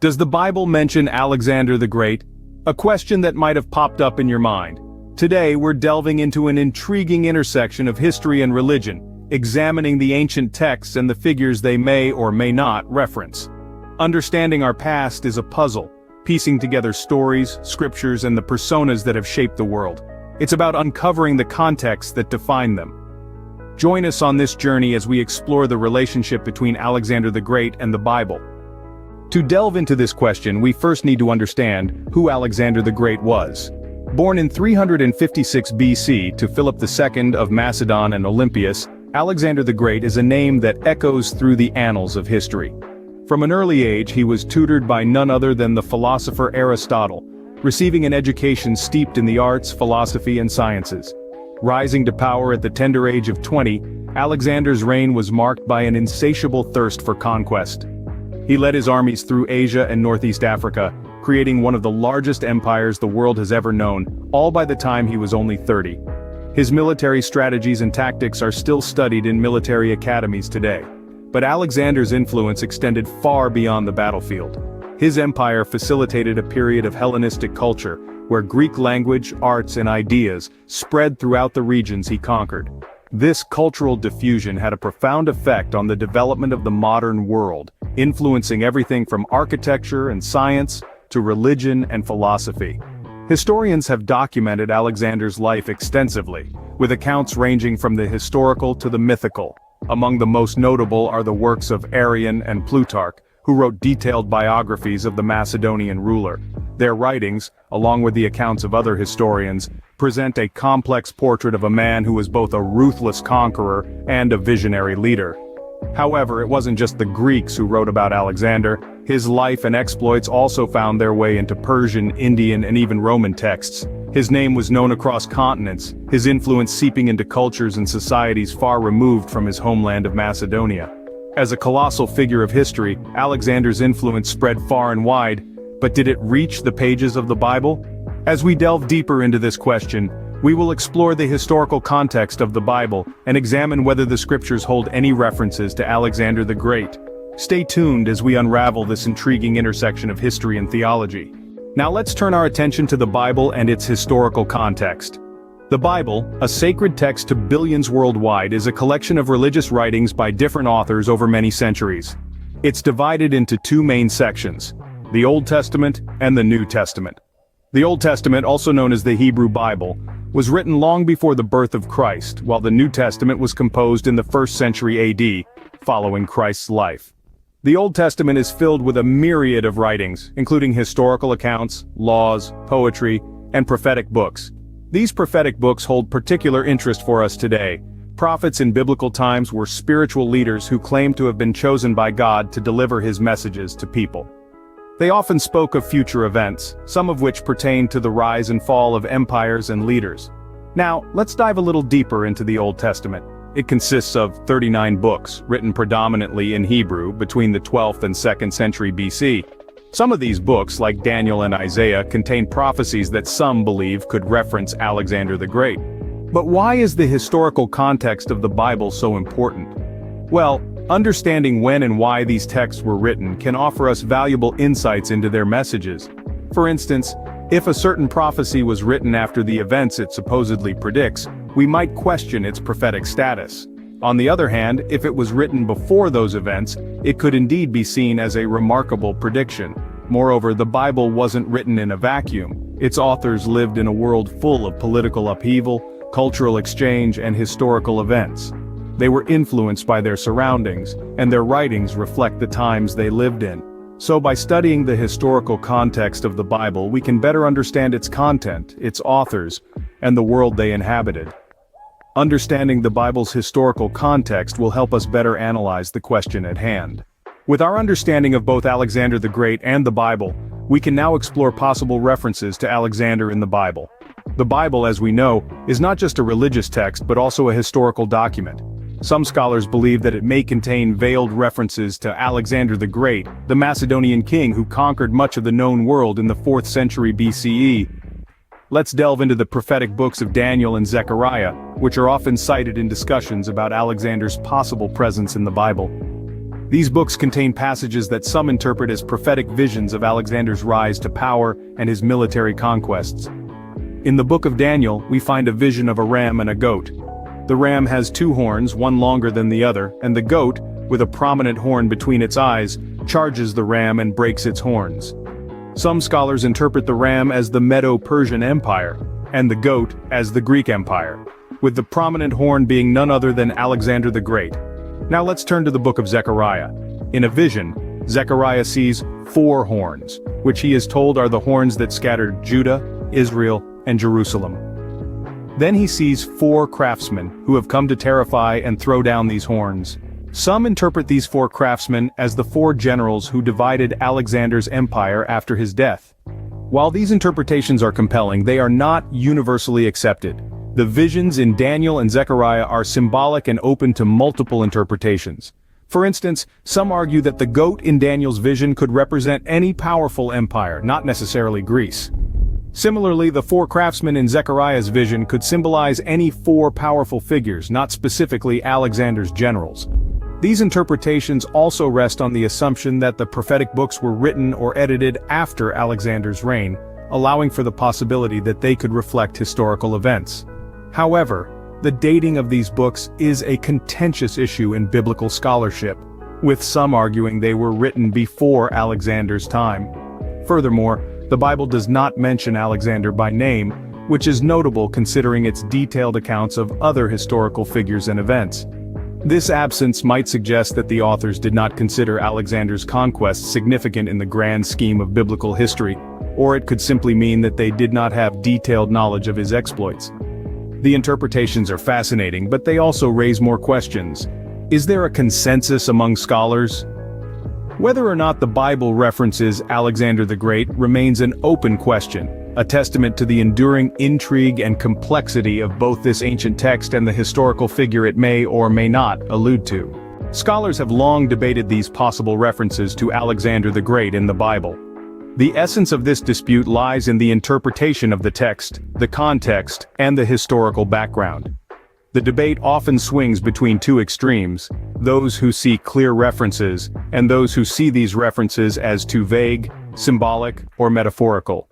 Does the Bible mention Alexander the Great? A question that might have popped up in your mind. Today we're delving into an intriguing intersection of history and religion, examining the ancient texts and the figures they may or may not reference. Understanding our past is a puzzle, piecing together stories, scriptures, and the personas that have shaped the world. It's about uncovering the contexts that define them. Join us on this journey as we explore the relationship between Alexander the Great and the Bible. To delve into this question, we first need to understand who Alexander the Great was. Born in 356 BC to Philip II of Macedon and Olympias, Alexander the Great is a name that echoes through the annals of history. From an early age, he was tutored by none other than the philosopher Aristotle, receiving an education steeped in the arts, philosophy, and sciences. Rising to power at the tender age of 20, Alexander's reign was marked by an insatiable thirst for conquest. He led his armies through Asia and Northeast Africa, creating one of the largest empires the world has ever known, all by the time he was only 30. His military strategies and tactics are still studied in military academies today. But Alexander's influence extended far beyond the battlefield. His empire facilitated a period of Hellenistic culture, where Greek language, arts, and ideas spread throughout the regions he conquered. This cultural diffusion had a profound effect on the development of the modern world, influencing everything from architecture and science to religion and philosophy. Historians have documented Alexander's life extensively, with accounts ranging from the historical to the mythical. Among the most notable are the works of Arrian and Plutarch, who wrote detailed biographies of the Macedonian ruler. Their writings, along with the accounts of other historians, present a complex portrait of a man who was both a ruthless conqueror and a visionary leader. However, it wasn't just the Greeks who wrote about Alexander. His life and exploits also found their way into Persian, Indian, and even Roman texts. His name was known across continents, his influence seeping into cultures and societies far removed from his homeland of Macedonia. As a colossal figure of history, Alexander's influence spread far and wide, but did it reach the pages of the Bible? As we delve deeper into this question, we will explore the historical context of the Bible and examine whether the scriptures hold any references to Alexander the Great. Stay tuned as we unravel this intriguing intersection of history and theology. Now let's turn our attention to the Bible and its historical context. The Bible, a sacred text to billions worldwide, is a collection of religious writings by different authors over many centuries. It's divided into two main sections: the Old Testament and the New Testament. The Old Testament, also known as the Hebrew Bible, was written long before the birth of Christ, while the New Testament was composed in the 1st century AD, following Christ's life. The Old Testament is filled with a myriad of writings, including historical accounts, laws, poetry, and prophetic books. These prophetic books hold particular interest for us today. Prophets in biblical times were spiritual leaders who claimed to have been chosen by God to deliver his messages to people. They often spoke of future events, some of which pertained to the rise and fall of empires and leaders. Now, let's dive a little deeper into the Old Testament. It consists of 39 books, written predominantly in Hebrew between the 12th and 2nd century BC. Some of these books, like Daniel and Isaiah, contain prophecies that some believe could reference Alexander the Great. But why is the historical context of the Bible so important? Well, understanding when and why these texts were written can offer us valuable insights into their messages. For instance, if a certain prophecy was written after the events it supposedly predicts, we might question its prophetic status. On the other hand, if it was written before those events, it could indeed be seen as a remarkable prediction. Moreover, the Bible wasn't written in a vacuum. Its authors lived in a world full of political upheaval, cultural exchange, and historical events. They were influenced by their surroundings, and their writings reflect the times they lived in. So by studying the historical context of the Bible, we can better understand its content, its authors, and the world they inhabited. Understanding the Bible's historical context will help us better analyze the question at hand. With our understanding of both Alexander the Great and the Bible, we can now explore possible references to Alexander in the Bible. The Bible, as we know, is not just a religious text but also a historical document. Some scholars believe that it may contain veiled references to Alexander the Great, the Macedonian king who conquered much of the known world in the 4th century BCE. Let's delve into the prophetic books of Daniel and Zechariah, which are often cited in discussions about Alexander's possible presence in the Bible. These books contain passages that some interpret as prophetic visions of Alexander's rise to power and his military conquests. In the book of Daniel, we find a vision of a ram and a goat. The ram has two horns, one longer than the other, and the goat, with a prominent horn between its eyes, charges the ram and breaks its horns. Some scholars interpret the ram as the Medo-Persian Empire, and the goat as the Greek Empire, with the prominent horn being none other than Alexander the Great. Now let's turn to the book of Zechariah. In a vision, Zechariah sees 4 horns, which he is told are the horns that scattered Judah, Israel, and Jerusalem. Then he sees 4 craftsmen who have come to terrify and throw down these horns. Some interpret these 4 craftsmen as the 4 generals who divided Alexander's empire after his death. While these interpretations are compelling, they are not universally accepted. The visions in Daniel and Zechariah are symbolic and open to multiple interpretations. For instance, some argue that the goat in Daniel's vision could represent any powerful empire, not necessarily Greece. Similarly, the 4 craftsmen in Zechariah's vision could symbolize any 4 powerful figures, not specifically Alexander's generals. These interpretations also rest on the assumption that the prophetic books were written or edited after Alexander's reign, allowing for the possibility that they could reflect historical events. However, the dating of these books is a contentious issue in biblical scholarship, with some arguing they were written before Alexander's time. Furthermore, the Bible does not mention Alexander by name, which is notable considering its detailed accounts of other historical figures and events. This absence might suggest that the authors did not consider Alexander's conquests significant in the grand scheme of biblical history, or it could simply mean that they did not have detailed knowledge of his exploits. The interpretations are fascinating, but they also raise more questions. Is there a consensus among scholars? Whether or not the Bible references Alexander the Great remains an open question, a testament to the enduring intrigue and complexity of both this ancient text and the historical figure it may or may not allude to. Scholars have long debated these possible references to Alexander the Great in the Bible. The essence of this dispute lies in the interpretation of the text, the context, and the historical background. The debate often swings between 2 extremes, those who see clear references, and those who see these references as too vague, symbolic, or metaphorical.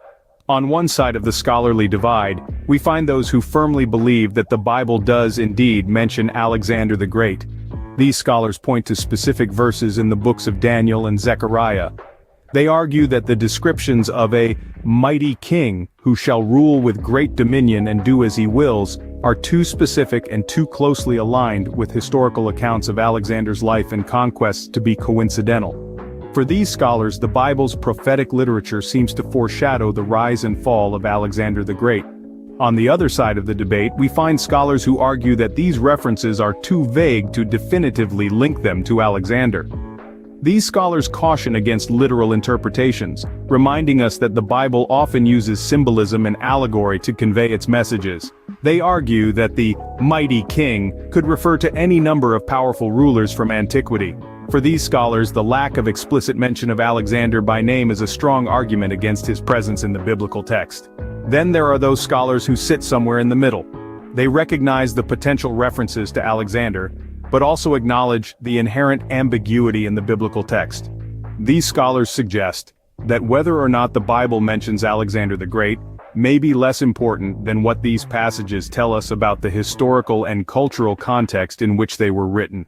On one side of the scholarly divide, we find those who firmly believe that the Bible does indeed mention Alexander the Great. These scholars point to specific verses in the books of Daniel and Zechariah. They argue that the descriptions of a mighty king who shall rule with great dominion and do as he wills are too specific and too closely aligned with historical accounts of Alexander's life and conquests to be coincidental. For these scholars, the Bible's prophetic literature seems to foreshadow the rise and fall of Alexander the Great. On the other side of the debate, we find scholars who argue that these references are too vague to definitively link them to Alexander. These scholars caution against literal interpretations, reminding us that the Bible often uses symbolism and allegory to convey its messages. They argue that the mighty king could refer to any number of powerful rulers from antiquity. For these scholars, the lack of explicit mention of Alexander by name is a strong argument against his presence in the biblical text. Then there are those scholars who sit somewhere in the middle. They recognize the potential references to Alexander, but also acknowledge the inherent ambiguity in the biblical text. These scholars suggest that whether or not the Bible mentions Alexander the Great may be less important than what these passages tell us about the historical and cultural context in which they were written.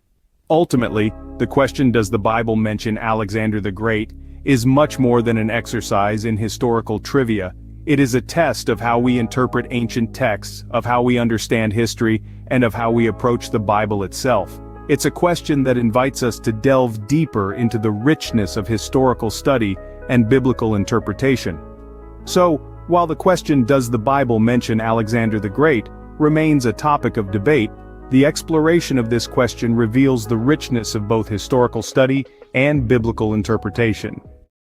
Ultimately, the question, does the Bible mention Alexander the Great, is much more than an exercise in historical trivia. It is a test of how we interpret ancient texts, of how we understand history, and of how we approach the Bible itself. It's a question that invites us to delve deeper into the richness of historical study and biblical interpretation. So, while the question, does the Bible mention Alexander the Great, remains a topic of debate, the exploration of this question reveals the richness of both historical study and biblical interpretation.